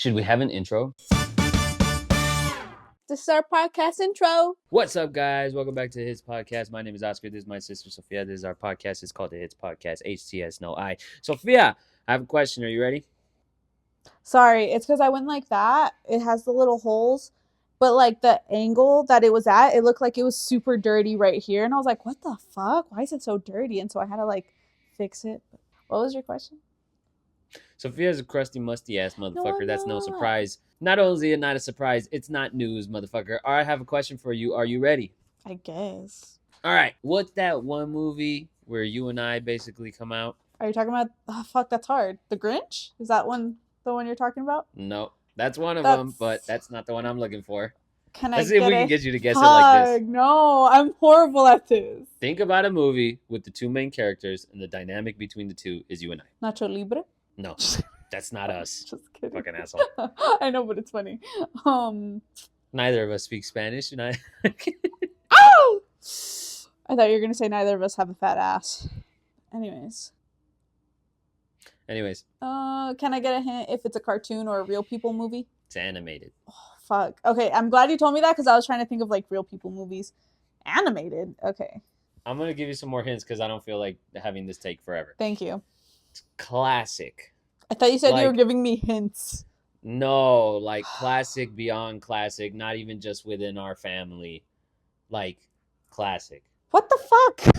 Should we have an intro? This is our podcast intro. What's up, guys? Welcome back to Hits Podcast. My name is Oscar. This is my sister, Sophia. This is our podcast. It's called the Hits Podcast. HTS, no I. Sophia, I have a question. Are you ready? Sorry, it's because I went like that. It has the little holes, but like the angle that it was at, it looked like it was super dirty right here. And I was like, what the fuck? Why is it so dirty? And so I had to like fix it. What was your question? Sophia's a crusty, musty-ass motherfucker. I'm That's no not. surprise. Not only is it not a surprise, it's not news, motherfucker. All right, I have a question for you. Are you ready? I guess. All right. What's that one movie where you and I basically come out? Are you talking about? Oh, fuck, that's hard. The Grinch? Is that one the one you're talking about? No, that's one of them, but that's not the one I'm looking for. Can Let's I see if we get can it? get you to guess it like this. Fuck, no, I'm horrible at this. Think about a movie with the two main characters, and the dynamic between the two is you and I. Nacho Libre? No, that's not us. Just kidding. Fucking asshole. I know, but it's funny. Neither of us speak Spanish, and I. Oh! I thought you were gonna say neither of us have a fat ass. Anyways, can I get a hint if it's a cartoon or a real people movie? It's animated. Oh, fuck. Okay, I'm glad you told me that because I was trying to think of like real people movies. Animated. Okay. I'm gonna give you some more hints because I don't feel like having this take forever. Thank you. It's classic. I thought you said you were Like- giving me hints. No, like classic beyond classic, not even just within our family. Like classic. What the fuck?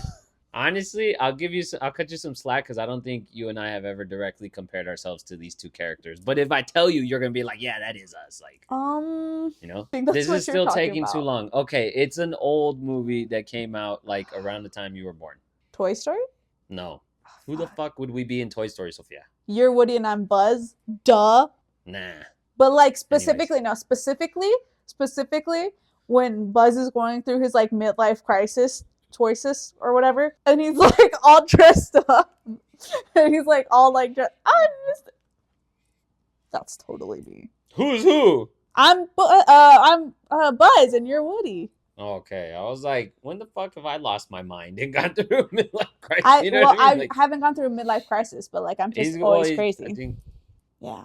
Honestly, I'll cut you some slack because I don't think you and I have ever directly compared ourselves to these two characters. But if I tell you, you're gonna be like, yeah, that is us. Like, you know, think that's this what is you're still talking taking too about. long. Okay, it's an old movie that came out like around the time you were born. Toy Story? No. Who the fuck would we be in Toy Story, Sophia? You're Woody and I'm Buzz. Duh. Nah. But like specifically when Buzz is going through his like midlife crisis choices or whatever, and he's like all dressed up, and he's like all like that's totally me. Who's who? I'm Buzz and you're Woody. Okay, I was like, when the fuck have I lost my mind and gone through a midlife crisis? I You know what I mean? Like, haven't gone through a midlife crisis, but like I'm just he's always crazy. I think Yeah.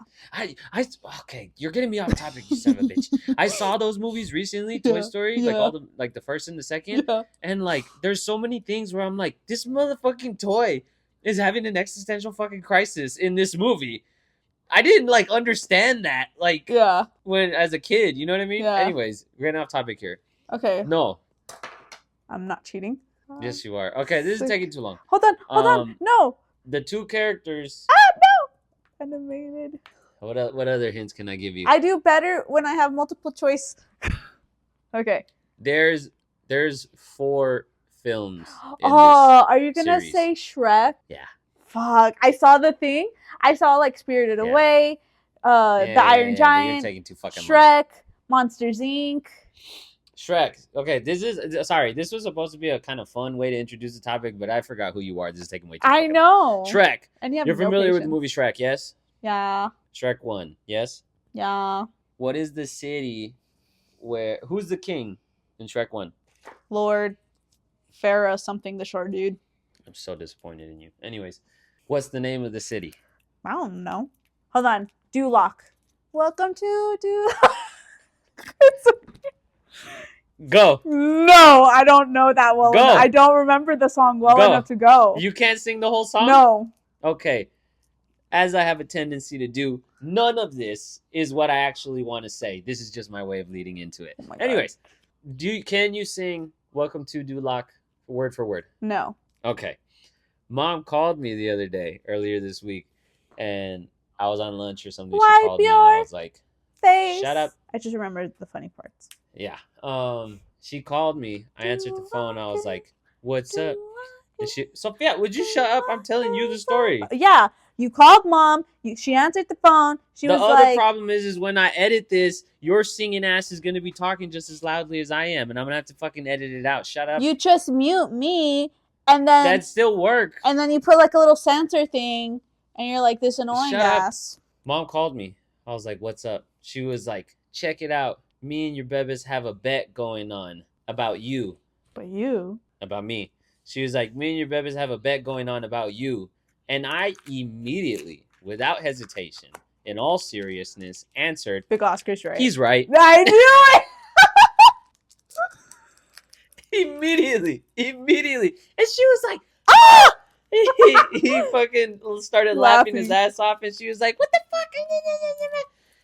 okay, you're getting me off topic, you son of a bitch. I saw those movies recently, Toy Yeah, Story, yeah. like all the first and the second, Yeah. and like there's so many things where I'm like, this motherfucking toy is having an existential fucking crisis in this movie. I didn't like understand that like Yeah. when as a kid, you know what I mean? Yeah. Anyways, we're getting off topic here. Okay. No, I'm not cheating. yes you are. Okay, this is taking too long. Hold on. No. The two characters. Animated. What other hints can I give you? I do better when I have multiple choice. Okay. There's 4 films. In Are you gonna series. say Shrek? Yeah. Fuck. I saw the thing. I saw like Spirited Yeah. Away, the Iron You're Giant, taking too fucking long. Shrek, Monsters Inc. Shrek. Okay, this was supposed to be a kind of fun way to introduce the topic, but I forgot who you are. This is taking way too I fucking know. long. Shrek. And you have You're no familiar with the patience. movie Shrek, yes? Yeah. Shrek 1, yes? Yeah. What is the city who's the king in Shrek 1? Lord Pharaoh something, the short dude. I'm so disappointed in you. Anyways, what's the name of the city? I don't know. Hold on. Duloc. Welcome to Duloc. Go. No, I don't know that well. Go. I don't remember the song well Go. enough to go. You can't sing the whole song? No. Okay. As I have a tendency to do, none of this is what I actually want to say. This is just my way of leading into it. Oh my God. Anyways, can you sing Welcome to Duloc word for word? No. Okay. Mom called me the other day, earlier this week, and I was on lunch or something. Wipe She called me and your I was like, Face. shut up. I just remembered the funny parts. Yeah. She called me. I answered the phone. I was like, what's up? And Sophia, would you shut up? I'm telling you the story. Yeah. You called mom. She answered the phone. She was The other like, problem is when I edit this, your singing ass is gonna be talking just as loudly as I am, and I'm gonna have to fucking edit it out. Shut up. you just mute me, and then That still work. and then you put like a little censor thing, and you're like this annoying Shut up. ass. Mom called me. I was like, "What's up?" She was like, "Check it out. Me and your bebes have a bet going on about you, But you. about me." She was like, "Me and your bebes have a bet going on about you," and I immediately, without hesitation, in all seriousness, answered, Big Oscar's right. He's right. I knew it! Immediately. And she was like, ah! He fucking started laughing his ass off, and she was like, what the fuck?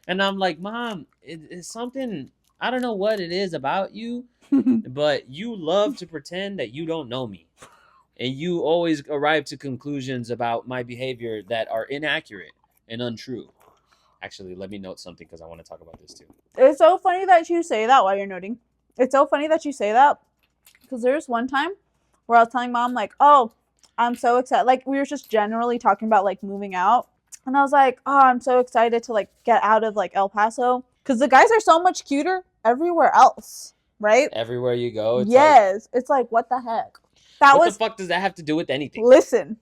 And I'm like, Mom, it's something, I don't know what it is about you, but you love to pretend that you don't know me. And you always arrive to conclusions about my behavior that are inaccurate and untrue. Actually, let me note something because I want to talk about this too. It's so funny that you say that while you're noting. It's so funny that you say that because there's one time where I was telling Mom, like, oh, I'm so excited. Like, we were just generally talking about, like, moving out. And I was like, oh, I'm so excited to, like, get out of, like, El Paso. Because the guys are so much cuter everywhere else, right? Everywhere you go. It's like, what the heck? What the fuck does that have to do with anything? Listen,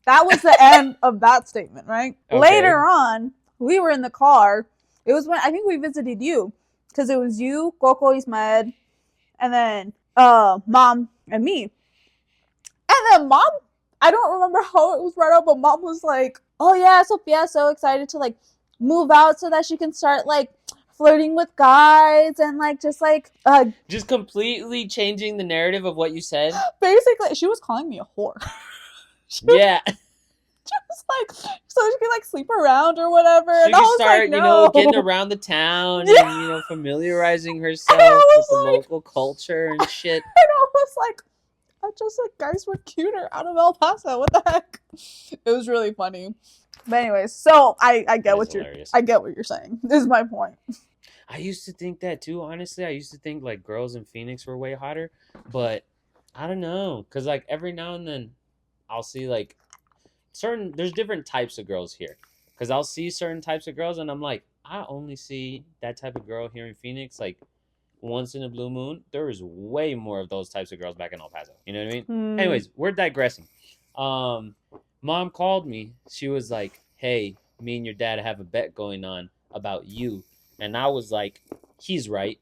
that was the end of that statement, right? Okay. Later on, we were in the car. It was when, I think we visited you. Because it was you, Coco, Ismael, and then Mom and me. And then Mom, I don't remember how it was brought up, but Mom was like, oh yeah, Sophia's so excited to like move out so that she can start like flirting with guys and like just completely changing the narrative of what you said. Basically, she was calling me a whore. Yeah. Just like so she could like sleep around or whatever. She and could start, no. Getting around the town and familiarizing herself with the local culture and shit. And I was like, I just like guys were cuter out of El Paso. What the heck? It was really funny. But anyways, so I get what you're saying. This is my point. I used to think that too, honestly. I used to think like girls in Phoenix were way hotter, but I don't know, cuz like every now and then I'll see like there's different types of girls here. Cuz I'll see certain types of girls and I'm like, I only see that type of girl here in Phoenix like once in a blue moon. There is way more of those types of girls back in El Paso. You know what I mean? Anyways, we're digressing. Mom called me. She was like, hey, me and your dad have a bet going on about you. And I was like, he's right.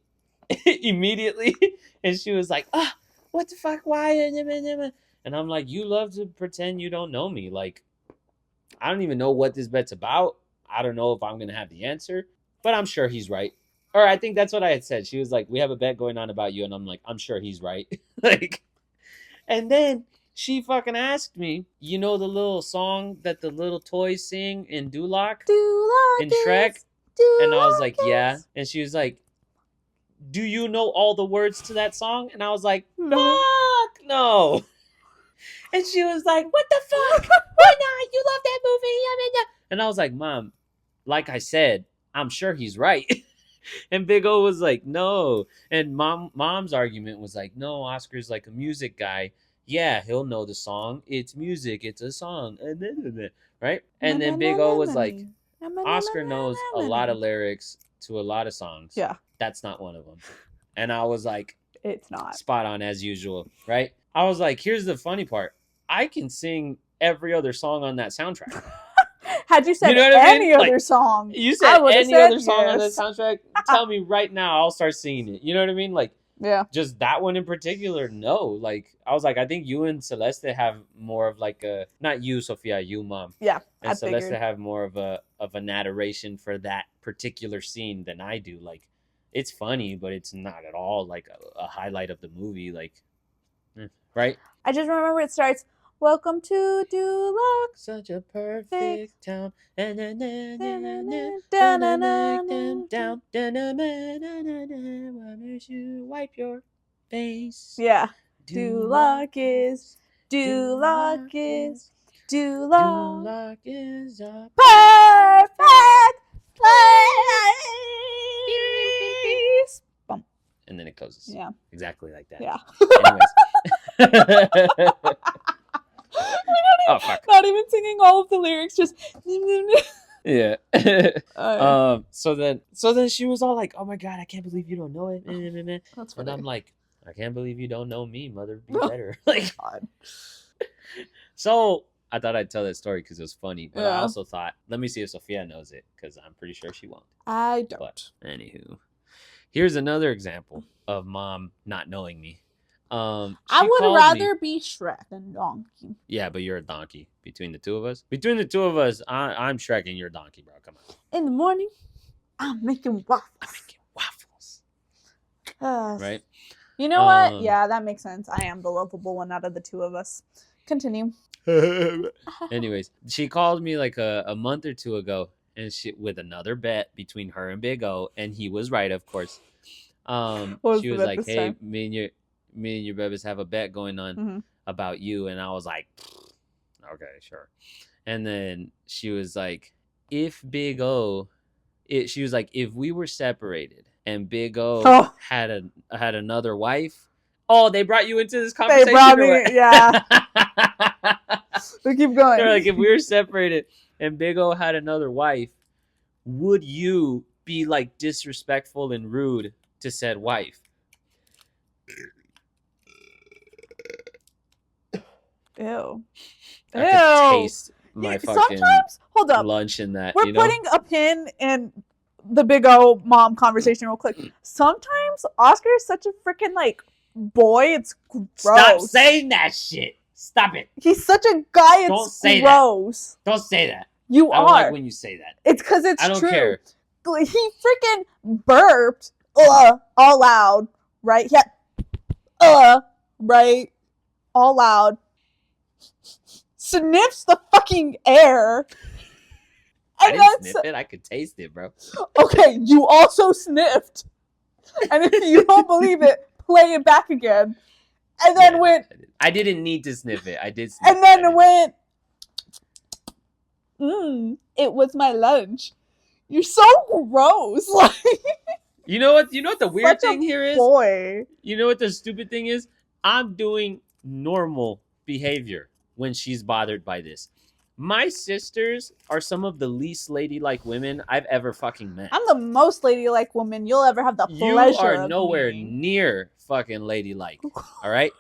Immediately. And she was like, what the fuck? Why? And I'm like, you love to pretend you don't know me. Like, I don't even know what this bet's about. I don't know if I'm going to have the answer. But I'm sure he's right. Or I think that's what I had said. She was like, we have a bet going on about you. And I'm like, I'm sure he's right. Like, and then she fucking asked me, you know the little song that the little toys sing in Duloc? In Shrek? And I was like, yeah. And she was like, do you know all the words to that song? And I was like, fuck no. And she was like, what the fuck? Why not? You love that movie. And I was like, Mom, like I said, I'm sure he's right. And Big O was like, no. And mom's argument was like, no, Oscar's like a music guy. Yeah, he'll know the song. It's music. It's a song. Right? And then Big O was like, Oscar knows a lot of lyrics to a lot of songs. Yeah. That's not one of them. And I was like, it's not. Spot on as usual, right? I was like, here's the funny part. I can sing every other song on that soundtrack. Had you said any other song, you said any other song on the soundtrack, tell me right now, I'll start singing it. You know what I mean? Like, yeah, just that one in particular, no. Like, I was like, I think you and Celeste have more of like a, not you, Sophia, you, Mom. Yeah, and Celeste have more of an adoration for that particular scene than I do. Like, it's funny, but it's not at all like a highlight of the movie. Like, right? I just remember it starts, welcome to Duloc. Such a perfect town. Why don't you wipe your face? Yeah. Duloc is a perfect place. Bump. And then it closes. Yeah. Exactly like that. Yeah. Anyways. Not even singing all of the lyrics, just yeah. So then she was all like, "Oh my god, I can't believe you don't know it." That's funny. And I'm like, "I can't believe you don't know me, mother. Be better." Like, God. So I thought I'd tell that story because it was funny, but I also thought, let me see if Sophia knows it because I'm pretty sure she won't. I don't. But anywho, here's another example of Mom not knowing me. I She would called me. rather be Shrek than Donkey. Yeah, but you're a donkey. Between the two of us, I'm Shrek and you're Donkey, bro. Come on. In the morning, I'm making waffles. I'm making waffles. Right? You know what? Yeah, that makes sense. I am the lovable one out of the two of us. Continue. Anyways, she called me like a month or two ago, and she with another bet between her and Big O, and he was right, of course. She was like, "Hey, me and your bebes have a bet going on about you," and I was like, "Okay, sure." And then she was like, "If Big O," she was like, "If we were separated and Big O had another wife." Oh, they brought you into this conversation. They brought me, yeah. We keep going. They're like, if we were separated and Big O had another wife, would you be like disrespectful and rude to said wife? Ew. I could taste my fucking sometimes, hold up. lunch in that. We're putting a pin in the Big O mom conversation real quick. Sometimes Oscar is such a freaking like boy. It's gross. Stop saying that shit. Stop it. He's such a guy. It's Don't say gross. That. Don't say that. You I don't are. like when you say that. It's because it's true. I don't care. He freaking burped all loud, right? Yeah. Right? All loud. Sniffs the fucking air. I didn't sniff it. I could taste it, bro. Okay, you also sniffed. And if you don't believe it, play it back again. And then I didn't need to sniff it. I did sniff it. And then went, it was my lunch. You're so gross. Like, you know what the weird thing here is? Boy. You know what the stupid thing is? I'm doing normal behavior when she's bothered by this. My sisters are some of the least ladylike women I've ever fucking met. I'm the most ladylike woman you'll ever have the pleasure of. You are nowhere near fucking ladylike. All right?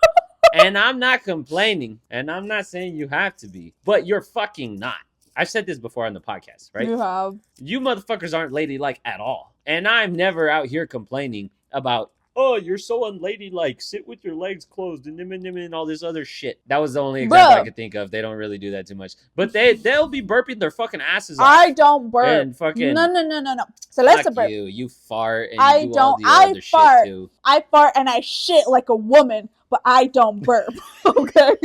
And I'm not complaining, and I'm not saying you have to be, but you're fucking not. I've said this before on the podcast, right? You have. You motherfuckers aren't ladylike at all. And I'm never out here complaining about, oh, you're so unladylike. Sit with your legs closed and all this other shit. That was the only example I could think of. They don't really do that too much. But they'll be burping their fucking asses off. I don't burp. And fucking, no. So let's burp. You fart and I you do don't. all the other fart. Shit too. I fart and I shit like a woman, but I don't burp. Okay?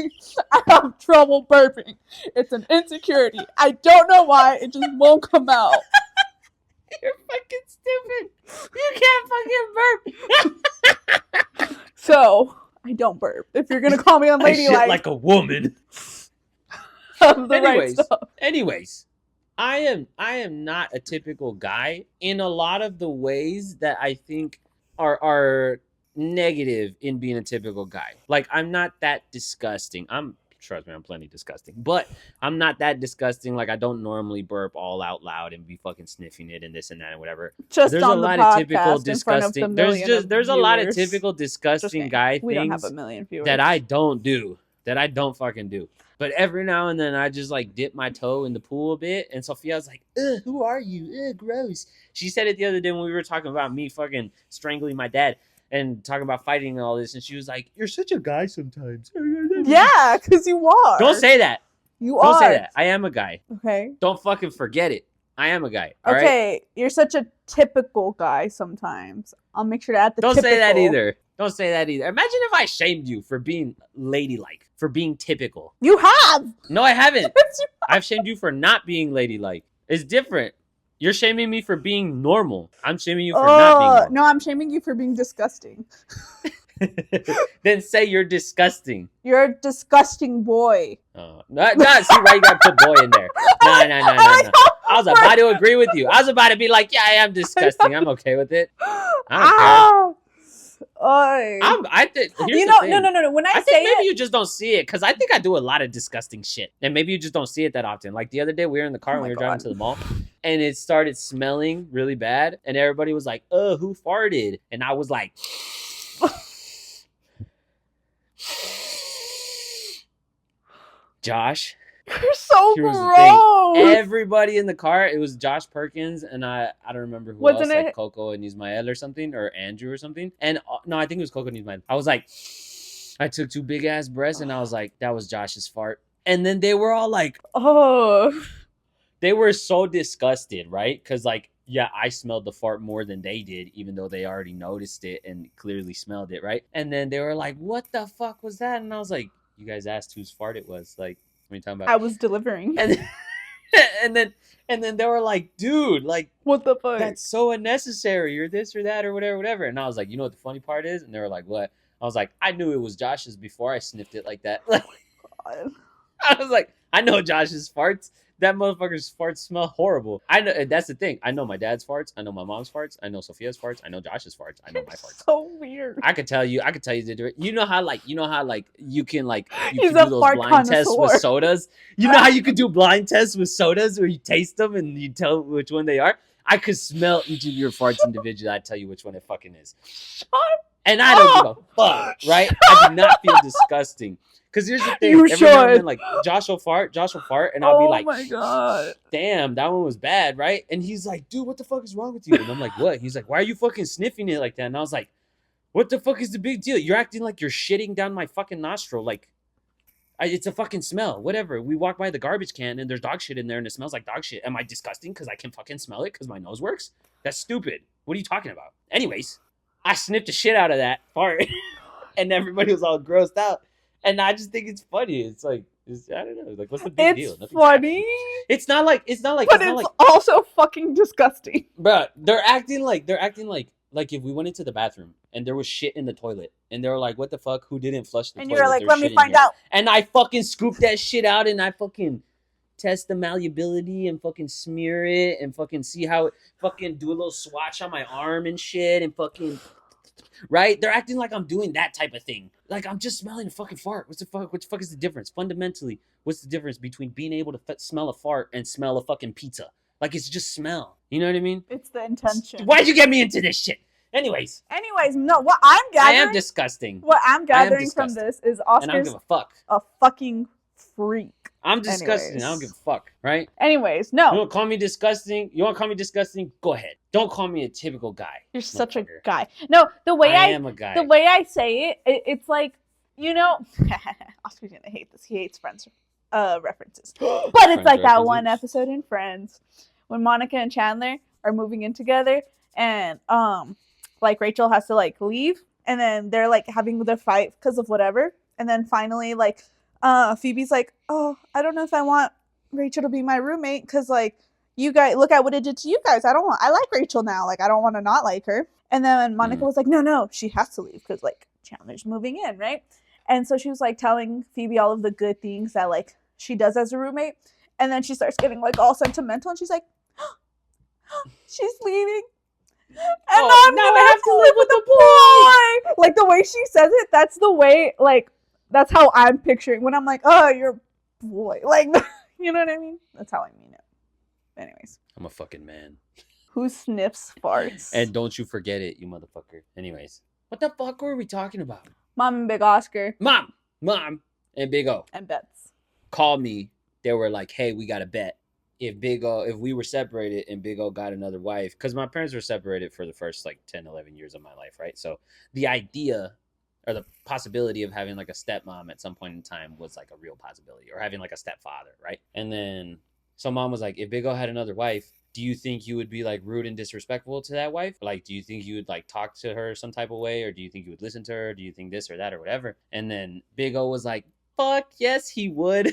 I have trouble burping. It's an insecurity. I don't know why. It just won't come out. You're fucking stupid. You can't fucking burp. So, I don't burp. If you're going to call me unladylike. I shit like a woman. Anyways, I am not a typical guy in a lot of the ways that I think are negative in being a typical guy. Like, I'm not that disgusting. Trust me, I'm plenty disgusting. But I'm not that disgusting. Like, I don't normally burp all out loud and be fucking sniffing it and this and that and whatever. Just there's on a lot the of typical disgusting. There's a lot of typical disgusting guy we things don't have a million viewers. that I don't do. That I don't fucking do. But every now and then I just like dip my toe in the pool a bit. And Sophia was like, ugh, who are you? Ugh, gross. She said it the other day when we were talking about me fucking strangling my dad. And talking about fighting and all this, and she was like, "You're such a guy sometimes." Yeah, because you are. Don't say that. You Don't are. say that. I am a guy. Okay. Don't fucking forget it. I am a guy. Okay, right? You're such a typical guy sometimes. I'll make sure to add the Don't typical. say that either. Don't say that either. Imagine if I shamed you for being ladylike, for being typical. You have. No, I haven't. I've shamed you for not being ladylike. It's different. You're shaming me for being normal. I'm shaming you for not being normal. No, I'm shaming you for being disgusting. Then say you're disgusting. You're a disgusting boy. See why you gotta put boy in there. No. I was about to agree with you. I was about to be like, yeah, I am disgusting. I'm okay with it. I don't care. I think no. When I say maybe you just don't see it because I think I do a lot of disgusting shit, and maybe you just don't see it that often. Like the other day, we were in the car and we were driving to the mall, and it started smelling really bad, and everybody was like, "Oh, who farted?" And I was like, "Josh." You're so Here's gross. the thing. Everybody in the car, it was Josh Perkins, and I don't remember who else, like Coco and Ismael or something, or Andrew or something. And no, I think it was Coco and Ismael. I was like, I took 2 big ass breaths and I was like, that was Josh's fart. And then they were all like, Oh. they were so disgusted, right? Because like, yeah, I smelled the fart more than they did, even though they already noticed it and clearly smelled it, right? And then they were like, what the fuck was that? And I was like, you guys asked whose fart it was. Like, what are you talking about? I was delivering. And and then and then they were like, dude, like, What the fuck? that's so unnecessary, or this or that or whatever. And I was like, you know what the funny part is? And they were like, what? I was like, I knew it was Josh's before I sniffed it like that. Like, God. I was like, I know Josh's farts. That motherfucker's farts smell horrible. I know, and that's the thing. I know my dad's farts. I know my mom's farts. I know Sophia's farts. I know Josh's farts. I know my farts. So weird. I could tell you the difference. You know how you can He's do a those fart blind tests with connoisseur. sodas. You know how you could do blind tests with sodas where you taste them and you tell which one they are. I could smell each of your farts individually. I tell you which one it fucking is. And I don't give a fuck, right? I do not feel disgusting. Because here's the thing, You every now and then, should. like, Josh will fart, and I'll be like, Oh my god. damn, that one was bad, right? And he's like, dude, what the fuck is wrong with you? And I'm like, what? He's like, why are you fucking sniffing it like that? And I was like, what the fuck is the big deal? You're acting like you're shitting down my fucking nostril. Like, it's a fucking smell. Whatever. We walk by the garbage can and there's dog shit in there and it smells like dog shit. Am I disgusting because I can fucking smell it because my nose works? That's stupid. What are you talking about? Anyways, I sniffed the shit out of that fart and everybody was all grossed out. And I just think it's funny. It's like, I don't know. Like, what's the big deal? It's funny. It's not like, But it's also fucking disgusting. bro, they're acting like if we went into the bathroom and there was shit in the toilet and they were like, what the fuck? Who didn't flush the And toilet? you're like, There's let me shit in find here. out. And I fucking scoop that shit out and I fucking test the malleability and fucking smear it and fucking see how it fucking do a little swatch on my arm and shit and fucking, right? They're acting like I'm doing that type of thing. Like, I'm just smelling a fucking fart. What the fuck is the difference? Fundamentally, what's the difference between being able to smell a fart and smell a fucking pizza? Like, it's just smell. You know what I mean? It's the intention. Why'd you get me into this shit? Anyways, no, what I'm gathering. I am disgusting. What I'm gathering from this is And I don't Oscar's give a fuck. a fucking freak. I'm disgusting. Anyways. I don't give a fuck, right? Anyways, You no. want to call me disgusting? You want to call me disgusting? Go ahead. Don't call me a typical guy. You're such a motherfucker. guy. No, the way I am a guy. the way I say it, it's like, you know, Oscar's gonna hate this. He hates Friends references. But it's Friends like that references. one episode in Friends when Monica and Chandler are moving in together and like Rachel has to like leave and then they're like having their fight because of whatever. And then finally like Phoebe's like, oh, I don't know if I want Rachel to be my roommate because like you guys look at what it did to you guys. I like Rachel now. Like I don't want to not like her. And then Monica was like, no, she has to leave because like Chandler's moving in, right? And so she was like telling Phoebe all of the good things that like she does as a roommate. And then she starts getting like all sentimental and she's like, she's leaving. And I'm now gonna I have to live with the boy. Like the way she says it, that's the way, like, that's how I'm picturing when I'm like, oh, you're a boy. Like, you know what I mean? That's how I mean it. Anyways. I'm a fucking man. Who sniffs farts? And don't you forget it, you motherfucker. Anyways, what the fuck were we talking about? Mom and Big Oscar. Mom, and Big O And bets. called me. They were like, hey, we got to bet. If we were separated and Big O got another wife, because my parents were separated for the first like 10, 11 years of my life, right? So the idea or the possibility of having like a stepmom at some point in time was like a real possibility, or having like a stepfather, right? And then so mom was like, if Big O had another wife, do you think you would be like rude and disrespectful to that wife? Like, do you think you would like talk to her some type of way, or do you think you would listen to her? Do you think this or that or whatever? And then Big O was like, fuck yes, he would.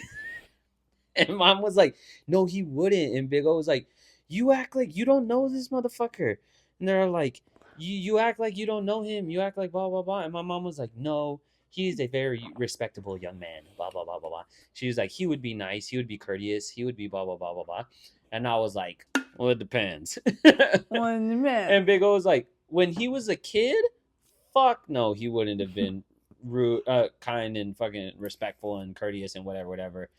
And mom was like, no, he wouldn't. And Big O was like, you act like you don't know this motherfucker. And they're like, you act like you don't know him. You act like blah, blah, blah. And my mom was like, no, he's a very respectable young man. Blah, blah, blah, blah, blah. She was like, he would be nice. He would be courteous. He would be blah, blah, blah, blah, blah. And I was like, well, it depends. And Big O was like, when he was a kid, fuck no, he wouldn't have been rude, kind and fucking respectful and courteous and whatever.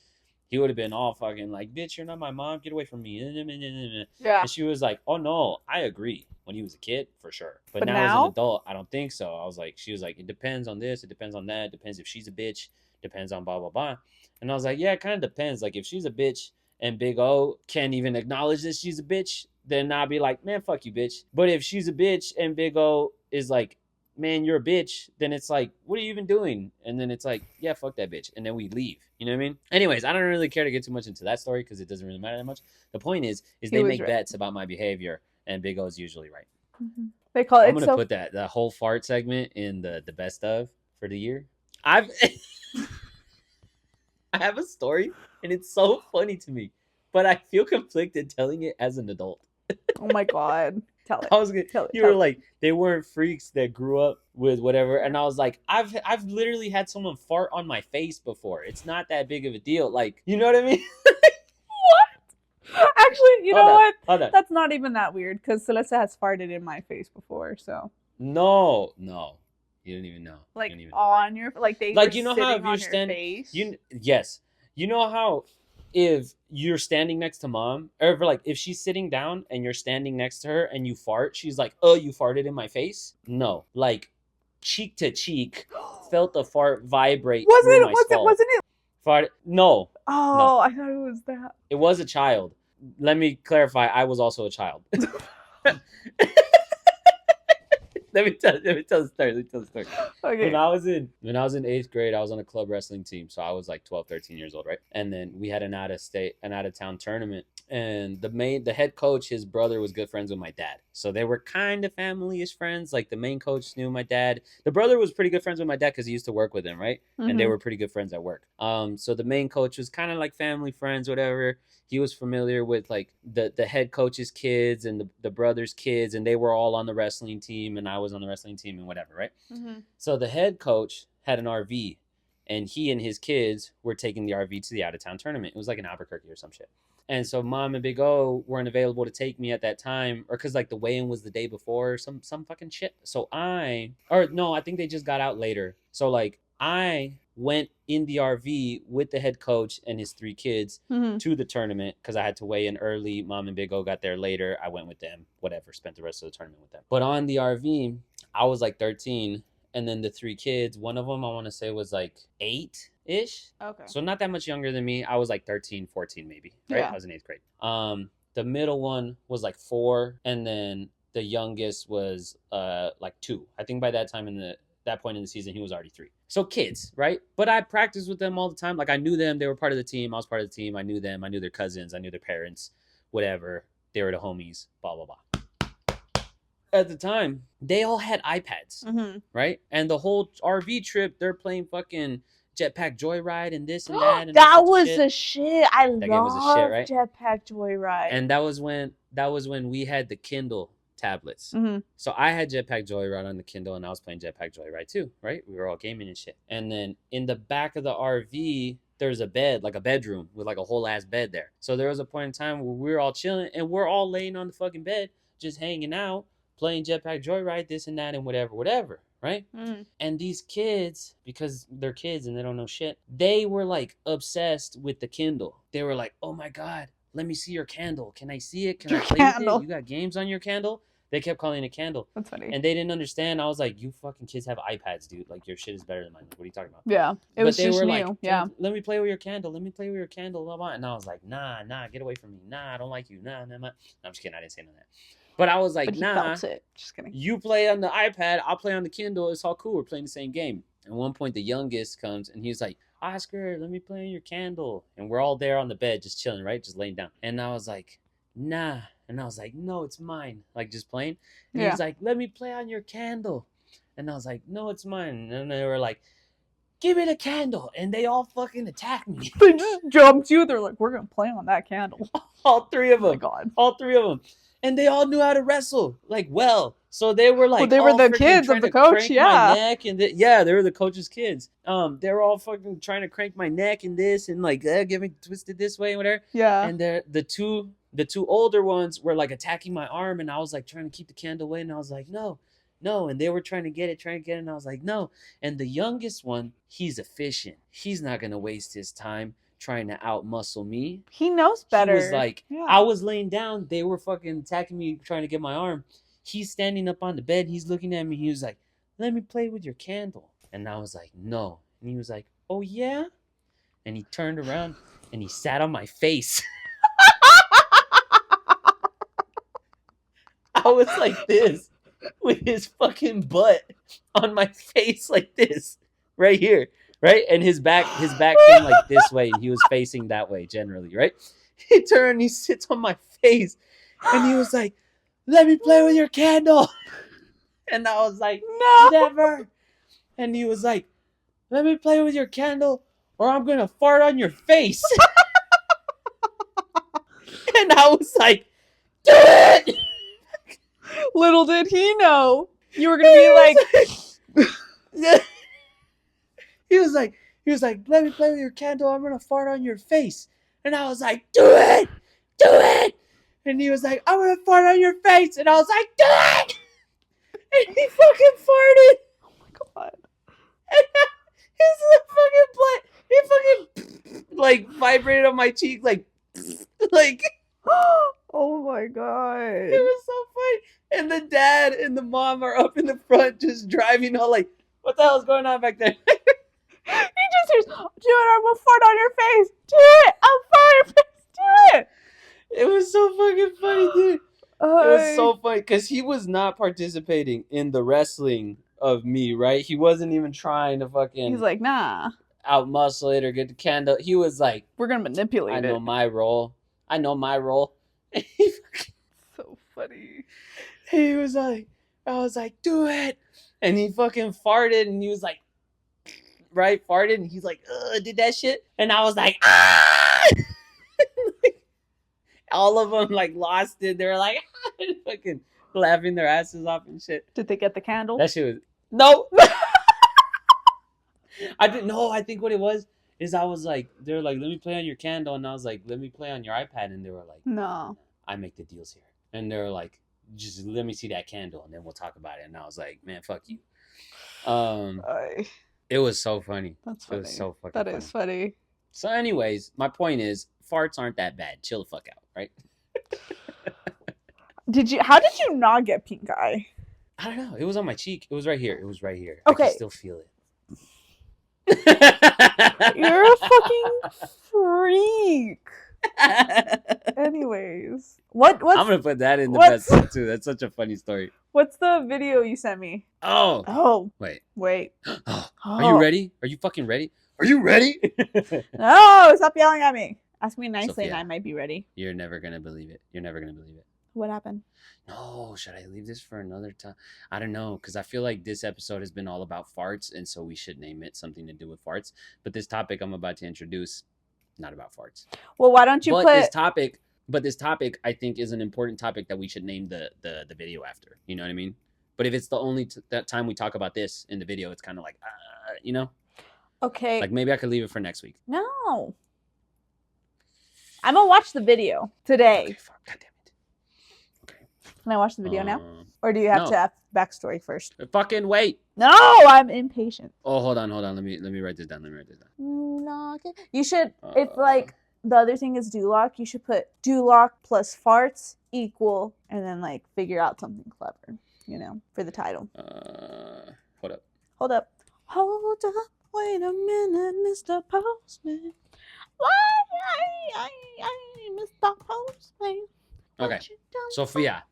He would have been all fucking like, bitch, you're not my mom. Get away from me. Yeah. And she was like, oh, no, I agree. When he was a kid, for sure. But now as an adult, I don't think so. I was like, she was like, it depends on this. It depends on that. It depends if she's a bitch. Depends on blah, blah, blah. And I was like, yeah, it kind of depends. Like, if she's a bitch and Big O can't even acknowledge that she's a bitch, then I'll be like, man, fuck you, bitch. But if she's a bitch and Big O is like man, you're a bitch, then it's like, what are you even doing? And then it's like, yeah, fuck that bitch. And then we leave. You know what I mean? Anyways, I don't really care to get too much into that story because it doesn't really matter that much. The point is He they was make right. bets about my behavior, and Big O is usually right. They call it. I'm gonna put that whole fart segment in the best of for the year. I've I have a story, and it's so funny to me, but I feel conflicted telling it as an adult. Oh my god. Tell it. I was gonna, Tell it. you were like, they weren't freaks that grew up with whatever, and I was like, I've literally had someone fart on my face before. It's not that big of a deal, like, you know what I mean? Actually, you know what? Hold on. That's not even that weird because Celeste has farted in my face before, so. No, you didn't even know. Like even on your, like they like were you know how sitting if you're on your standing, face. yes, you know how if you're standing next to mom, or like if she's sitting down and you're standing next to her and you fart, she's like, oh, you farted in my face? No, like cheek to cheek, felt the fart vibrate through my skull. Wasn't it? Fart? No. Oh, I thought it was that. It was a child. Let me clarify. I was also a child. Let me tell the story. Okay. When I was in 8th grade, I was on a club wrestling team. So I was like 12, 13 years old, right? And then we had an out of town tournament. And the head coach, his brother was good friends with my dad. So they were kind of family-ish friends. Like the main coach knew my dad. The brother was pretty good friends with my dad because he used to work with him, right? Mm-hmm. And they were pretty good friends at work. So the main coach was kind of like family friends, whatever. He was familiar with like the head coach's kids and the brother's kids, and they were all on the wrestling team, and I was on the wrestling team and whatever, right? Mm-hmm. So the head coach had an RV, and he and his kids were taking the RV to the out-of-town tournament. It was like in Albuquerque or some shit. And so mom and Big O weren't available to take me at that time, or because like the weigh-in was the day before, or some fucking shit. So I think they just got out later. So like I went in the RV with the head coach and his 3 kids to the tournament because I had to weigh in early. Mom and Big O got there later. I went with them, whatever, spent the rest of the tournament with them. But on the RV, I was like 13. And then the 3 kids, one of them I want to say was like 8-ish. Okay. So not that much younger than me. I was like 13, 14 maybe, right? Yeah. I was in 8th grade. The middle one was like 4, and then the youngest was like 2. I think by that time that point in the season, he was already 3. So kids, right? But I practiced with them all the time. Like I knew them. They were part of the team. I was part of the team. I knew them. I knew their cousins. I knew their parents, whatever. They were the homies, blah, blah, blah. At the time, they all had iPads, right? And the whole RV trip, they're playing fucking Jetpack Joyride and this and that. And that was the shit. I love right? Jetpack Joyride. And that was when we had the Kindle tablets. So I had Jetpack Joyride on the Kindle, and I was playing Jetpack Joyride too, right? We were all gaming and shit. And then in the back of the RV, there's a bed, like a bedroom with like a whole ass bed there. So there was a point in time where we were all chilling, and we're all laying on the fucking bed, just hanging out, playing Jetpack Joyride, this and that, and whatever, right? And these kids, because they're kids and they don't know shit, they were like obsessed with the Kindle. They were like, oh my God, let me see your candle. Can I see it? Can I play with it? You got games on your candle? They kept calling it a candle. That's funny. And they didn't understand. I was like, you fucking kids have iPads, dude. Like, your shit is better than mine. What are you talking about? Yeah. It was just new. Like, yeah. Let me play with your candle. Let me play with your candle. Blah, blah. And I was like, nah, get away from me. Nah, I don't like you. Nah. No, I'm just kidding. I didn't say none of that. But I was like, but he nah. Felt it. Just kidding. You play on the iPad. I'll play on the Kindle. It's all cool. We're playing the same game. At one point, the youngest comes, and he's like, Oscar, let me play on your candle. And we're all there on the bed, just chilling, right? Just laying down. And I was like, nah. And I was like, no, it's mine. Like, just playing. And he's like, let me play on your candle. And I was like, no, it's mine. And they were like, give me the candle. And they all fucking attacked me. They just jumped you. They're like, we're going to play on that candle. All 3 of them. Oh my God. All 3 of them. And they all knew how to wrestle. Like, well. So they were like, well, they were the kids of the coach, yeah. My neck and yeah, they were the coach's kids. They were all fucking trying to crank my neck and this and like get me twisted this way and whatever. Yeah. And the two older ones were like attacking my arm, and I was like trying to keep the candle away, and I was like, no. And they were trying to get it, and I was like, no. And the youngest one, he's efficient. He's not gonna waste his time trying to outmuscle me. He knows better. He was like, I was laying down, they were fucking attacking me, trying to get my arm. He's standing up on the bed. He's looking at me. He was like, let me play with your candle. And I was like, no. And he was like, oh, yeah? And he turned around and he sat on my face. I was like this. with his fucking butt on my face like this, right here, right? And his back came like this way, and he was facing that way generally, right? He turned, he sits on my face, and he was like, "Let me play with your candle," and I was like, No. "Never." And he was like, "Let me play with your candle, or I'm gonna fart on your face." And I was like, "Do it!" Little did he know you were gonna be like, he was like, "Let me play with your candle. I'm gonna fart on your face." And I was like, "Do it, do it." And he was like, "I'm gonna fart on your face." And I was like, "Do it." And he fucking farted. oh my god. And his fucking blood, he fucking like vibrated on my cheek, like Oh my god. it was so funny. And the dad and the mom are up in the front just driving all like, what the hell's going on back there? He just hears, "Do it, I'm gonna fart on your face. Do it, I'm farting on your face. Do it." It was so fucking funny, dude. It was so funny because he was not participating in the wrestling of me, right? He wasn't even trying to fucking He's like, nah, outmuscle it or get the candle. He was like, we're gonna manipulate I it. know my role. I know my role. So funny. He was like, I was like, do it. And he fucking farted and he was like, right, farted. And he's like, did that shit. And I was like, ah. All of them like lost it. They were like, fucking laughing their asses off and shit. Did they get the candle? That shit was, no. I didn't know. I think what it was is I was like, they were like, let me play on your candle. And I was like, let me play on your iPad. And they were like, No. I make the deals here. And they were like, just let me see that candle and then we'll talk about it. And I was like, man, fuck you. It was so funny. That's funny. It was so fucking That funny. is funny. So anyways, my point is farts aren't that bad. Chill the fuck out, right? How did you not get pink eye? I don't know. It was on my cheek. It was right here. It was right here. Okay. I can still feel it. You're a fucking freak. Anyways, what's I'm gonna put that in the best too. That's such a funny story. What's the video you sent me? Oh, wait. Oh. Are you ready? Are you fucking ready? Are you ready? No, stop yelling at me. Ask me nicely, Sophia, and I might be ready. You're never gonna believe it. You're never gonna believe it. What happened? No, should I leave this for another time? I don't know, because I feel like this episode has been all about farts, and so we should name it something to do with farts. But this topic I'm about to introduce, not about farts. Well, why don't you But this topic, I think, is an important topic that we should name the video after. You know what I mean? But if it's the only that time we talk about this in the video, it's kind of like, you know? Okay. Like maybe I could leave it for next week. No. I'm gonna watch the video today. Okay, fuck. God damn it. Okay. Can I watch the video now? Or do you have to have backstory first? Fucking wait. No, I'm impatient. Oh, hold on. Let me write this down. You should, if like the other thing is Duloc, you should put Duloc plus farts equal, and then like figure out something clever, you know, for the title. Hold up. Hold up. Wait a minute, Mr. Postman. Why, Mr. Postman? Okay, Sophia.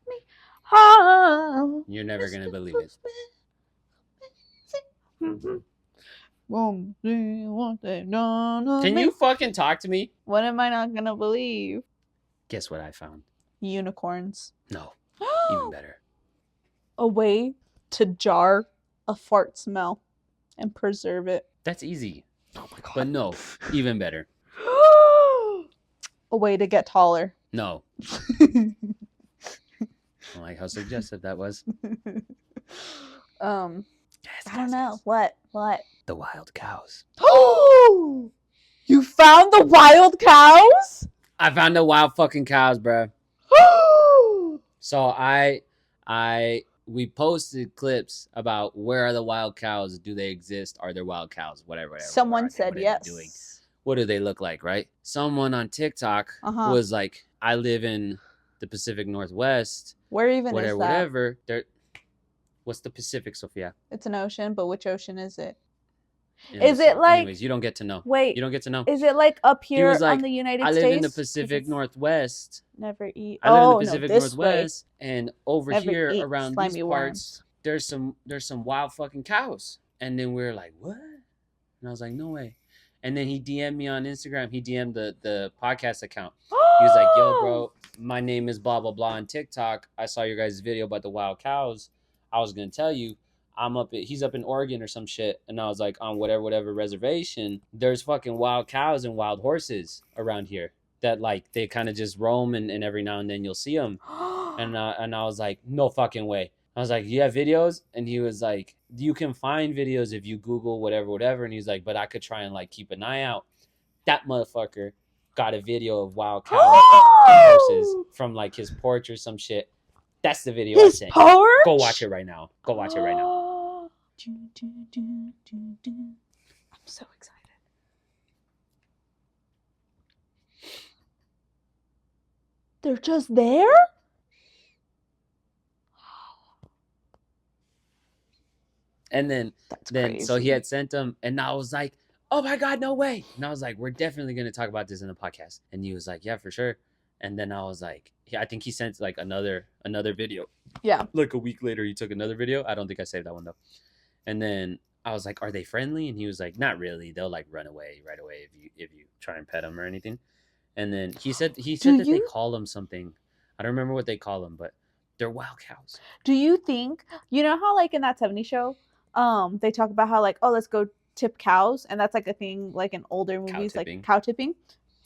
Oh, You're never gonna believe it. Can you fucking talk to me? What am I not gonna believe? Guess what I found? Unicorns. No, even better. A way to jar a fart smell and preserve it. That's easy. Oh my god. But no, even better. A way to get taller. No. I like how suggestive that was. I don't know. What? The wild cows. Oh! You found the wild cows? I found the wild fucking cows, bro. So we posted clips about where are the wild cows? Do they exist? Are there wild cows? Whatever. Someone said yes. What do they look like, right? Someone on TikTok was like, I live in the Pacific Northwest. Where even is that? Whatever. What's the Pacific, Sophia? It's an ocean, but which ocean is it? in Is the it sun. like, Anyways, you don't get to know. wait, You don't get to know. is it like up He was here on like, the United I live in the States? Pacific Because Northwest. never eat. I live in the Oh no, Pacific this way. Northwest, and over Never here eat around these slimy parts, worms. there's some wild fucking cows. And then we are like, what? And I was like, no way. And then he DM'd me on Instagram. He DM'd the podcast account. He was like, yo, bro, my name is blah blah blah on TikTok. I saw your guys' video about the wild cows. I was gonna tell you, he's up in Oregon or some shit. And I was like, on whatever reservation, there's fucking wild cows and wild horses around here that like they kind of just roam, and every now and then you'll see them. And I was like, no fucking way. I was like, you have videos? And he was like, you can find videos if you Google whatever. And he's like, but I could try and like keep an eye out. That motherfucker got a video of wild cows and horses from like his porch or some shit. That's the video I His sent. porch? Go watch it right now. Go watch it right now. I'm so excited. They're just there? And then crazy. So he had sent them, and I was like, oh my God, no way. And I was like, we're definitely going to talk about this in the podcast. And he was like, yeah, for sure. And then I was like, I think he sent like another video. Yeah. Like a week later, he took another video. I don't think I saved that one though. And then I was like, are they friendly? And he was like, not really. They'll like run away right away if you try and pet them or anything. And then he said that they call them something. I don't remember what they call them, but they're wild cows. Do you think, you know how like in that 70s show, they talk about how like, oh, let's go tip cows, and that's like a thing like in older movies, like cow tipping.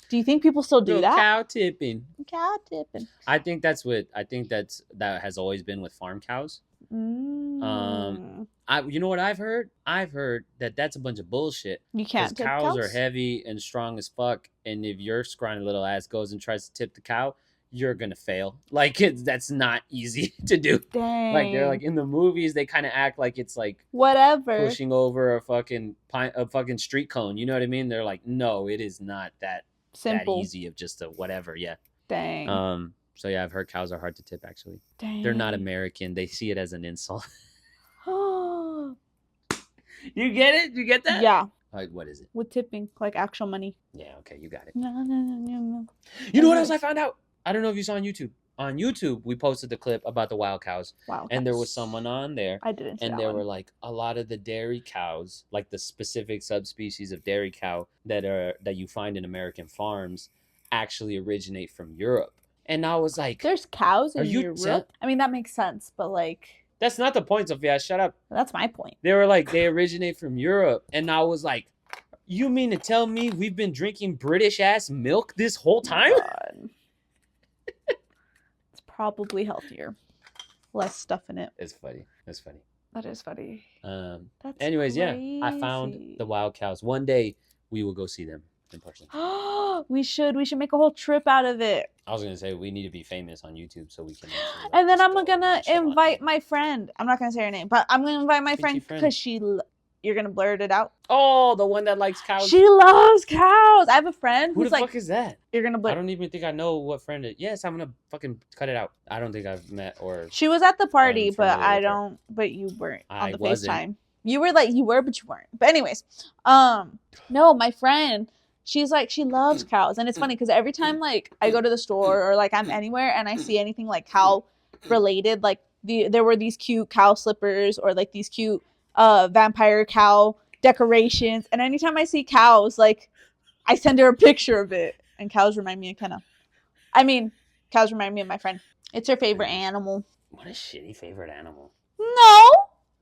Do you think people still do that? Cow tipping. Cow tipping. I think that has always been with farm cows. You know what I've heard? I've heard that that's a bunch of bullshit. You can't tip cows are heavy and strong as fuck, and if your scrawny little ass goes and tries to tip the cow, you're gonna fail. Like that's not easy to do. Dang. Like they're like in the movies, they kind of act like it's like whatever pushing over a fucking street cone. You know what I mean? They're like, no, it is not that simple, that easy of just a whatever. Yeah. Dang. So yeah, I've heard cows are hard to tip. Actually, Dang. They're not American. They see it as an insult. You get it? You get that? Yeah. Like, what is it? With tipping, like actual money. Yeah. Okay, you got it. No. You know what else I found out? I don't know if you saw on YouTube. On YouTube, we posted the clip about the wild cows. And there was someone on there. I didn't see and that there one. were like a lot of the dairy cows, like the specific subspecies of dairy cow that you find in American farms, actually originate from Europe. And I was like, there's cows in Europe? I mean, that makes sense, but like, that's not the point, Sophia. Shut up. That's my point. They were like, they originate from Europe. And I was like, you mean to tell me we've been drinking British ass milk this whole time? God. It's probably healthier. Less stuff in it. It's funny. That's funny. That is funny. That's anyways, crazy. Yeah. I found the wild cows. One day we will go see them in person. We should make a whole trip out of it. I was gonna say we need to be famous on YouTube so we can. Actually, and then I'm gonna invite my friend. I'm not gonna say her name, but I'm gonna invite my friend because you're gonna blurt it out. Oh, the one that likes cows. She loves cows. I have a friend who's like, "Who the fuck is that?" You're gonna blurt. I don't even think I know what friend it. Yes, I'm gonna fucking cut it out. I don't think I've met or. She was at the party, but I don't. But you weren't on the FaceTime. You were, but you weren't. But anyways, no, my friend. She's like, she loves cows. And it's funny because every time like I go to the store or like I'm anywhere and I see anything like cow related, like there were these cute cow slippers or like these cute vampire cow decorations. And anytime I see cows, like I send her a picture of it. And cows remind me of cows remind me of my friend. It's her favorite animal. What a shitty favorite animal. No.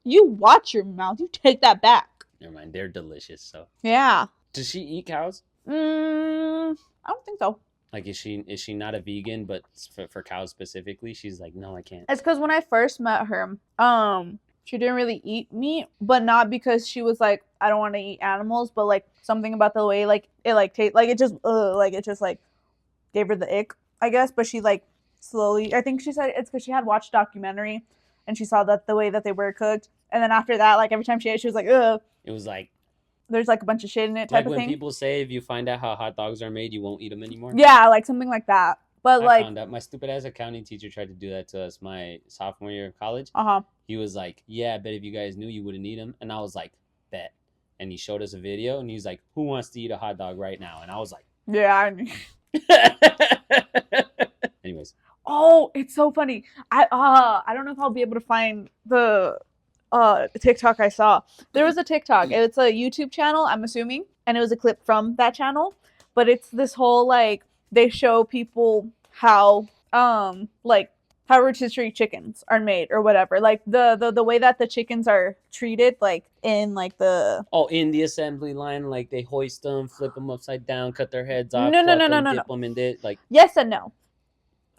You watch your mouth. You take that back. Never mind. They're delicious. So. Yeah. Does she eat cows? I don't think so. Like, is she not a vegan, but for cows specifically, she's like, no, I can't. It's because when I first met her, she didn't really eat meat, but not because she was like, I don't want to eat animals, but like something about the way like it like tastes like it just gave her the ick, I guess. But she like slowly, I think she said it's because she had watched a documentary and she saw that the way that they were cooked, and then after that, like every time she ate, she was like, ugh. It was like. There's like a bunch of shit in it type of thing. Like when people say if you find out how hot dogs are made, you won't eat them anymore. Yeah, like something like that. But I found out my stupid ass accounting teacher tried to do that to us my sophomore year of college. Uh-huh. He was like, yeah, I bet if you guys knew you wouldn't eat them. And I was like, bet. and he showed us a video, and he's like, "Who wants to eat a hot dog right now?" And I was like, Yeah. anyways. Oh, it's so funny. I don't know if I'll be able to find the TikTok I saw. There was a TikTok. It's a YouTube channel, I'm assuming, and it was a clip from that channel. But it's this whole like they show people how like how rotisserie chickens are made or whatever. Like the way that the chickens are treated, like in like the in the assembly line, like they hoist them, flip them upside down, cut their heads off, no pluck them, dip them in it, like yes and no.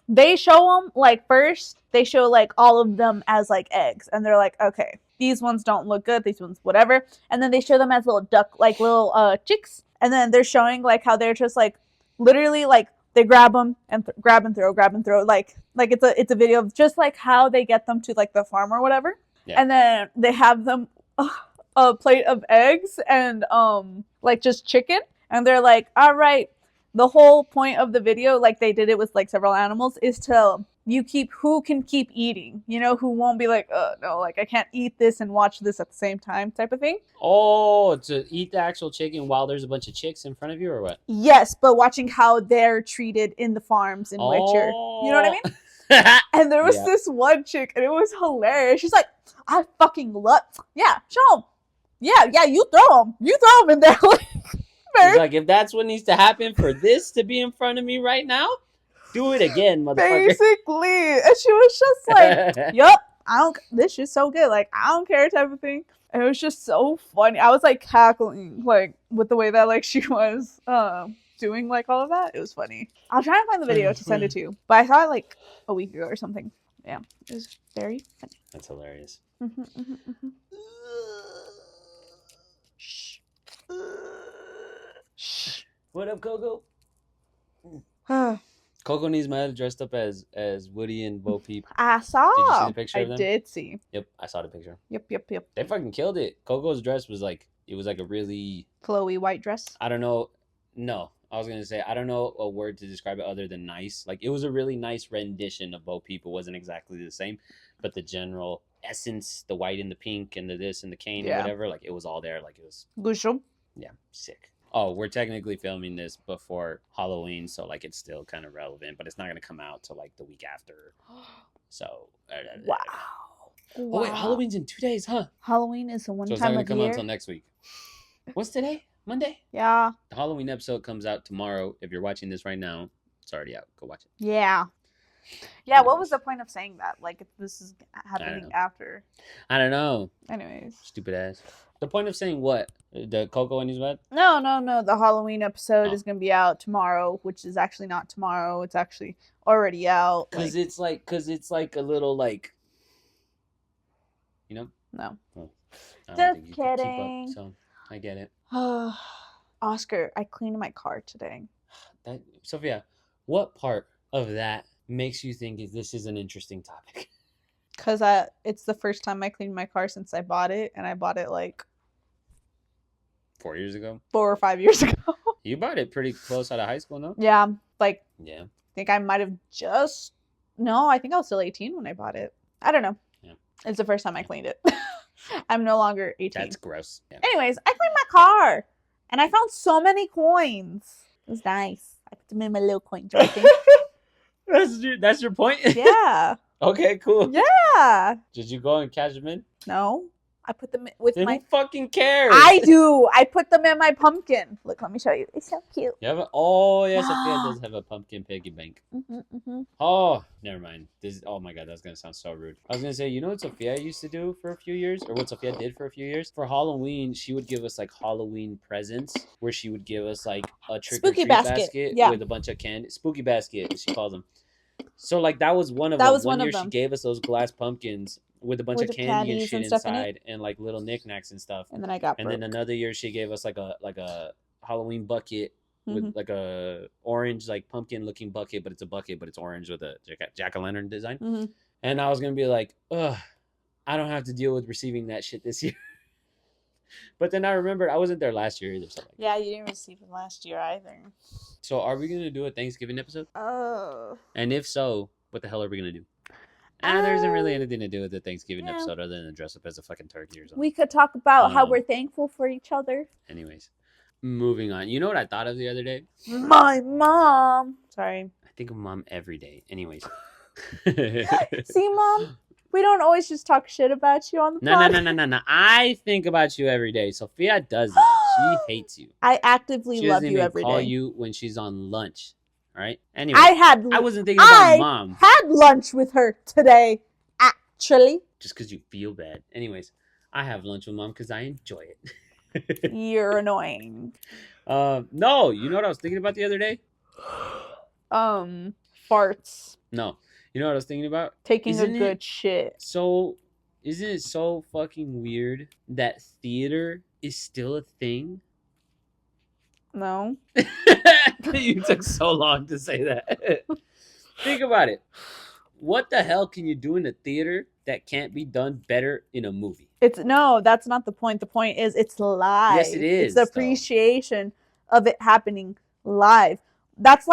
They show them like first they show like all of them as like eggs, and they're like, okay, these ones don't look good, these ones whatever, and then they show them as little duck like little chicks, and then they're showing like how they're just like literally like they grab them and grab and throw like it's a video of just like how they get them to like the farm or whatever, and then they have them a plate of eggs and like just chicken, and they're like, all right, the whole point of the video, like they did it with like several animals, is to who can keep eating, who won't be like, no, like I can't eat this and watch this at the same time type of thing. Oh, to eat the actual chicken while there's a bunch of chicks in front of you, or what? Yes, but watching how they're treated in the farms in which you know what I mean? And there was this one chick, and it was hilarious. She's like, I fucking love, yeah, show them. Yeah, you throw them in there. He's like, if that's what needs to happen for this to be in front of me right now, do it again, motherfucker. Basically. And she was just like, yup, this is so good. Like, I don't care type of thing. And it was just so funny. I was like cackling, like, with the way that like she was doing like all of that. It was funny. I'll try and find the video to send it to you. But I saw it like a week ago or something. Yeah, it was very funny. That's hilarious. Shh. What up, Coco? Coco needs my head dressed up as Woody and Bo Peep. I saw. Did you see the picture of them? I did see. Yep, I saw the picture. Yep. They fucking killed it. Coco's dress was like, it was like a really Chloe white dress. I don't know. No, I was gonna say I don't know a word to describe it other than nice. Like it was a really nice rendition of Bo Peep. It wasn't exactly the same, but the general essence, the white and the pink and the this and the cane and whatever, like it was all there. Like it was. Good. Yeah, sick. Oh, we're technically filming this before Halloween, so like it's still kind of relevant, but it's not gonna come out till like the week after. So. Wow. Oh wait, Halloween's in 2 days, huh? Halloween is the one so it's time not of gonna come year. out until next week. What's today? Monday? Yeah. The Halloween episode comes out tomorrow. If you're watching this right now, it's already out. Go watch it. Yeah. Yeah, what was the point of saying that? Like, if this is happening after. I don't know. Anyways. Stupid ass. The point of saying what? The Coco and his bed? No. The Halloween episode is going to be out tomorrow, which is actually not tomorrow. It's actually already out. Because it's like a little like, you know? No. Well, just kidding. Up, so I get it. Oscar, I cleaned my car today. Sophia, what part of that makes you think this is an interesting topic? Because it's the first time I cleaned my car since I bought it, and I bought it like 4 years ago? 4 or 5 years ago. You bought it pretty close out of high school, no? Yeah, like, yeah. I think I might have no, I think I was still 18 when I bought it. I don't know. Yeah. It's the first time I cleaned it. I'm no longer 18. That's gross. Yeah. Anyways, I cleaned my car, and I found so many coins. It was nice. I put them in my little coin jar thing. That's your point? Yeah. Okay, cool. Yeah. Did you go and cash them in? No. I put them with then who fucking cares? I do. I put them in my pumpkin. Look, let me show you. It's so cute. You have oh, yes, Sophia does have a pumpkin piggy bank. Oh, never mind. Oh my god, that's going to sound so rude. I was going to say, you know what Sophia used to do for a few years? Or what Sophia did for a few years? For Halloween, she would give us like Halloween presents where she would give us like a trick-or-treat basket with a bunch of candy. Spooky basket, she calls them. So like that was one of them. One year she gave us those glass pumpkins with a bunch of candy and shit inside and like little knickknacks and stuff. And then I got and then another year she gave us like a Halloween bucket with like a orange like pumpkin looking bucket, but it's a bucket, but it's orange with a jack-o'-lantern design. And I was gonna be like, ugh, I don't have to deal with receiving that shit this year. But then I remembered I wasn't there last year either. So like, yeah, you didn't receive it last year either. So are we gonna do a Thanksgiving episode? Oh. And if so, what the hell are we gonna do? There isn't really anything to do with the Thanksgiving Yeah. episode other than to dress up as a fucking turkey or something. We could talk about how we're thankful for each other. Anyways, moving on. You know what I thought of the other day? My mom. Sorry. I think of mom every day. Anyways. See, Mom? We don't always just talk shit about you on the pod. No. I think about you every day. Sophia doesn't. She hates you. I actively She love doesn't you even every call day. you when she's on lunch. All right? Anyway, I wasn't thinking about mom. had lunch with her today, actually. Just because you feel bad. Anyways, I have lunch with mom because I enjoy it. You're annoying. No, you know what I was thinking about the other day? Farts. No. You know what I was thinking about? Taking a good shit. So, isn't it so fucking weird that theater is still a thing? No. You took so long to say that. Think about it. What the hell can you do in a theater that can't be done better in a movie? No, that's not the point. The point is it's live. Yes, it is. It's the appreciation of it happening live. That's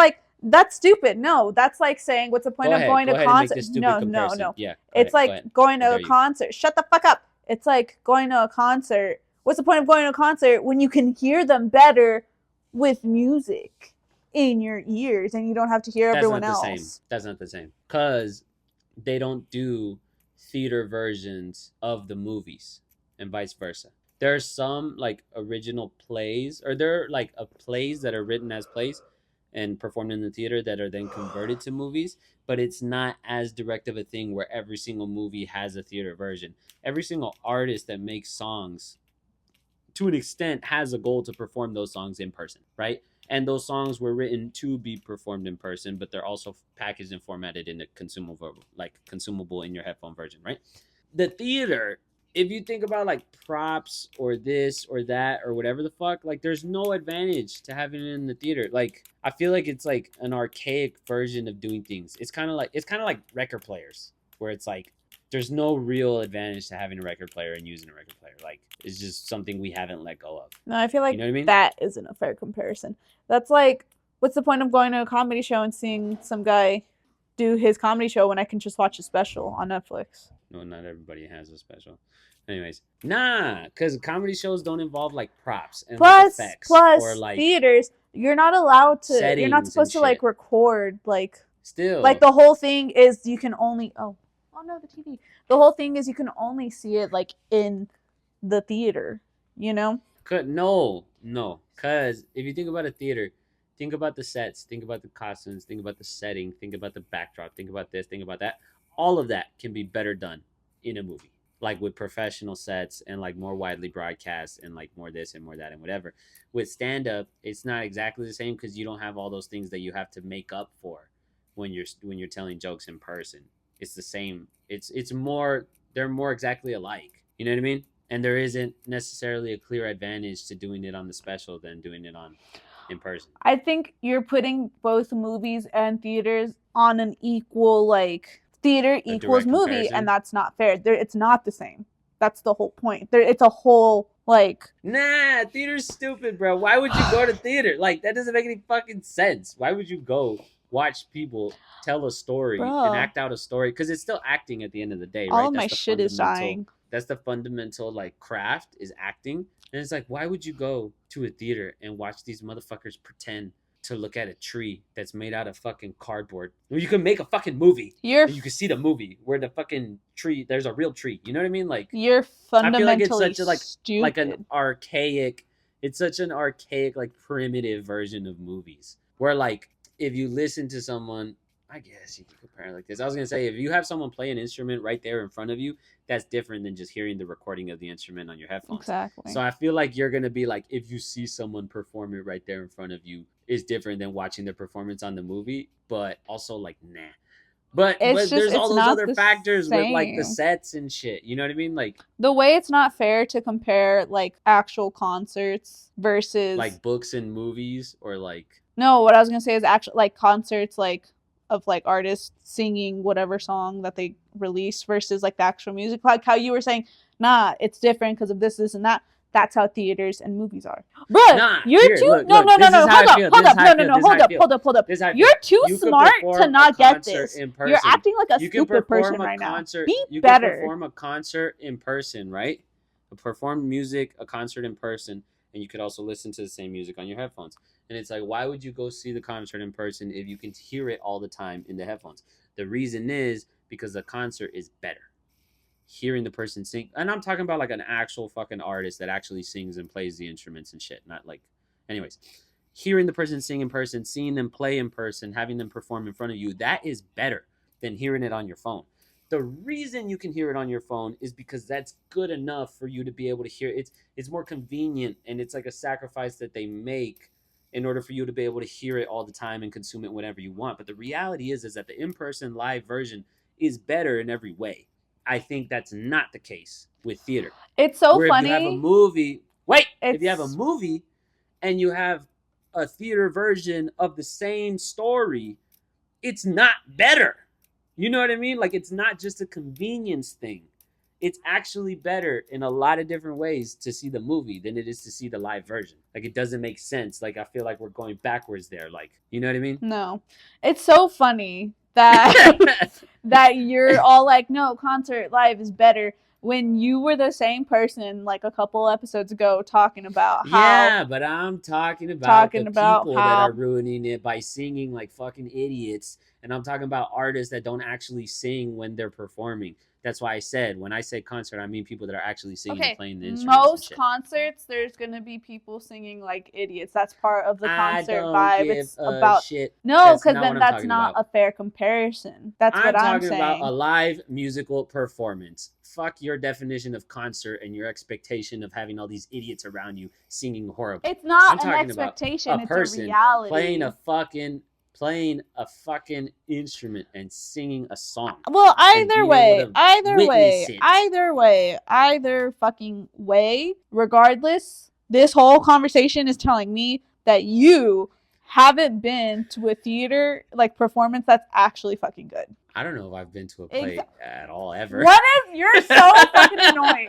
stupid. No, that's like saying, what's the point of going to concert? No. Yeah. It's like going to a concert. Shut the fuck up. It's like going to a concert. What's the point of going to a concert when you can hear them better with music in your ears and you don't have to hear everyone else? That's not the same. Because they don't do theater versions of the movies and vice versa. There are some like original plays, or there are like plays that are written as plays and performed in the theater that are then converted to movies, but it's not as direct of a thing where every single movie has a theater version. Every single artist that makes songs, to an extent, has a goal to perform those songs in person, right? And those songs were written to be performed in person, but they're also packaged and formatted in a consumable in your headphone version, right? The theater, if you think about like props or this or that or whatever the fuck, like there's no advantage to having it in the theater. Like I feel like it's like an archaic version of doing things. It's kind of like record players, where it's like there's no real advantage to having a record player and using a record player. Like it's just something we haven't let go of. No, I feel like you know what I mean? That isn't a fair comparison. That's like, what's the point of going to a comedy show and seeing some guy do his comedy show when I can just watch a special on Netflix? No, not everybody has a special. Anyways, because comedy shows don't involve like props and effects or like theaters. You're not allowed to. You're not supposed to like record like. Still, like the whole thing is you can only. Oh no, the TV. The whole thing is you can only see it like in the theater. You know. No. Because if you think about a theater, think about the sets, think about the costumes, think about the setting, think about the backdrop, think about this, think about that. All of that can be better done in a movie, like with professional sets and like more widely broadcast and like more this and more that and whatever. With stand-up, it's not exactly the same because you don't have all those things that you have to make up for when you're telling jokes in person. It's the same. It's more. They're more exactly alike. You know what I mean? And there isn't necessarily a clear advantage to doing it on the special than doing it on in person. I think you're putting both movies and theaters on an equal, like, theater equals movie, comparison. And that's not fair. It's not the same. That's the whole point. It's a whole, like... Nah, theater's stupid, bro. Why would you go to theater? Like, that doesn't make any fucking sense. Why would you go watch people tell a story and act out a story? Because it's still acting at the end of the day, right? All of my shit is dying. That's the fundamental like craft is acting. And it's like, why would you go to a theater and watch these motherfuckers pretend to look at a tree that's made out of fucking cardboard? You can make a fucking movie. You can see the movie where the fucking tree, there's a real tree. You know what I mean? Like you're fundamentally I feel like it's such stupid. like an archaic, it's such an archaic, like primitive version of movies. Where like if you listen to someone, I guess you could compare it like this. I was going to say, if you have someone play an instrument right there in front of you, that's different than just hearing the recording of the instrument on your headphones. Exactly. So I feel like you're going to be like, if you see someone perform it right there in front of you, is different than watching the performance on the movie, but also like, nah. But there's all those other factors with like the sets and shit. You know what I mean? Like the way it's not fair to compare like actual concerts versus like books and movies or like... No, what I was going to say is actually like concerts like of like artists singing whatever song that they release versus like the actual music, like how you were saying, nah, it's different because of this and that. That's how theaters and movies are. Bruh, Nah, you're here, too look, no look. no no This is no how hold I up, feel. hold This is up, how no I no feel. no This is how hold I up, feel. hold up, hold up. This is how I feel. You're too You could smart to perform a not get concert this. in You're person. acting like a You can stupid person perform a right now. concert. Be You can better. perform a concert in person, right? Perform music, a concert in person, and you could also listen to the same music on your headphones. And it's like, why would you go see the concert in person if you can hear it all the time in the headphones? The reason is because the concert is better. Hearing the person sing, and I'm talking about like an actual fucking artist that actually sings and plays the instruments and shit, not like, anyways, hearing the person sing in person, seeing them play in person, having them perform in front of you, that is better than hearing it on your phone. The reason you can hear it on your phone is because that's good enough for you to be able to hear it. It's more convenient, and it's like a sacrifice that they make in order for you to be able to hear it all the time and consume it whenever you want. But the reality is that the in-person live version is better in every way. I think that's not the case with theater. It's so Where if you have a funny. movie, if you have a It's movie and you have a theater version of the same story, it's not better. You know what I mean? Like, it's not just a convenience thing. It's actually better in a lot of different ways to see the movie than it is to see the live version. Like, it doesn't make sense. Like, I feel like we're going backwards there. Like, you know what I mean? no. It's so funny that that you're all like, no, concert live is better, when you were the same person like a couple episodes ago talking about how Yeah, but I'm talking about the people that are ruining it by singing like fucking idiots. And I'm talking about artists that don't actually sing when they're performing. That's why I said, when I say concert, I mean people that are actually singing and playing the instruments and most shit. concerts there's gonna be people singing like idiots. That's part of the I concert don't vibe. give It's a about shit. no, That's because not then what I'm that's talking not about. a fair comparison. That's I'm what I'm talking about a saying. live musical performance. Fuck your definition of concert and your expectation of having all these idiots around you singing horribly. It's not I'm an talking about expectation. a It's a person reality. playing a fucking instrument and singing a song. Well, and being able to witness it. either fucking way, regardless, this whole conversation is telling me that you haven't been to a theater like performance that's actually fucking good. I don't know if I've been to a play at all ever. What if you're so fucking annoying?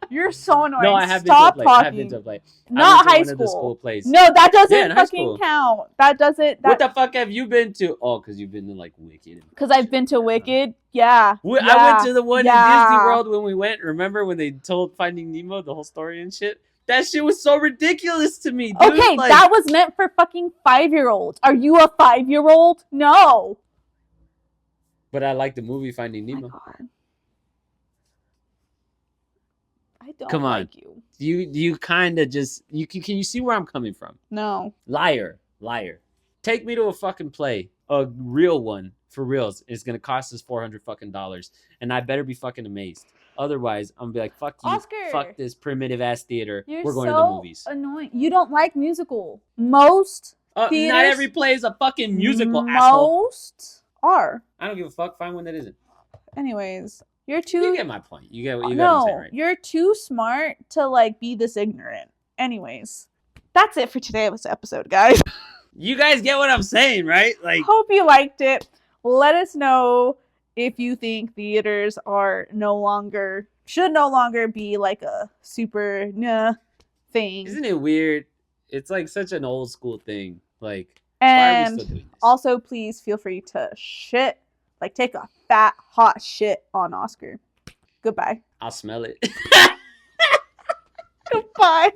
You're so annoying. No, I have Stop been to a play. talking. I have been to a play. Not high one school. Of the school plays. No, that doesn't Yeah, in high fucking school. count. That doesn't. What the fuck have you been to? Oh, because you've been to like Wicked. Because I've been to Wicked. Yeah. I went to the one in Disney World when we went. Remember when they told Finding Nemo the whole story and shit? That shit was so ridiculous to me, dude. Okay, like, that was meant for fucking 5-year-olds. Are you a 5-year-old? No. But I like the movie Finding Nemo. Oh my God. I don't Come on. like you. You kind of just can you see where I'm coming from? No. Liar. Take me to a fucking play, a real one for reals. It's gonna cost us $400 fucking dollars, and I better be fucking amazed. Otherwise, I'm gonna be like, fuck you, Oscar, fuck this primitive ass theater. We're going so to the movies. Annoying. You don't like musical. Most theaters, not every play is a fucking musical, asshole. Most are. I don't give a fuck. Find one that isn't. Anyways, you're too. You get my point. You get what I'm saying, right? You're too smart to like be this ignorant. Anyways, that's it for today's episode, guys. You guys get what I'm saying, right? Like, hope you liked it. Let us know if you think theaters should no longer be like a super thing. Isn't it weird? It's like such an old school thing. Like, and why are we still doing this? Also, please feel free to take a fat hot shit on Oscar. Goodbye. I'll smell it. Goodbye.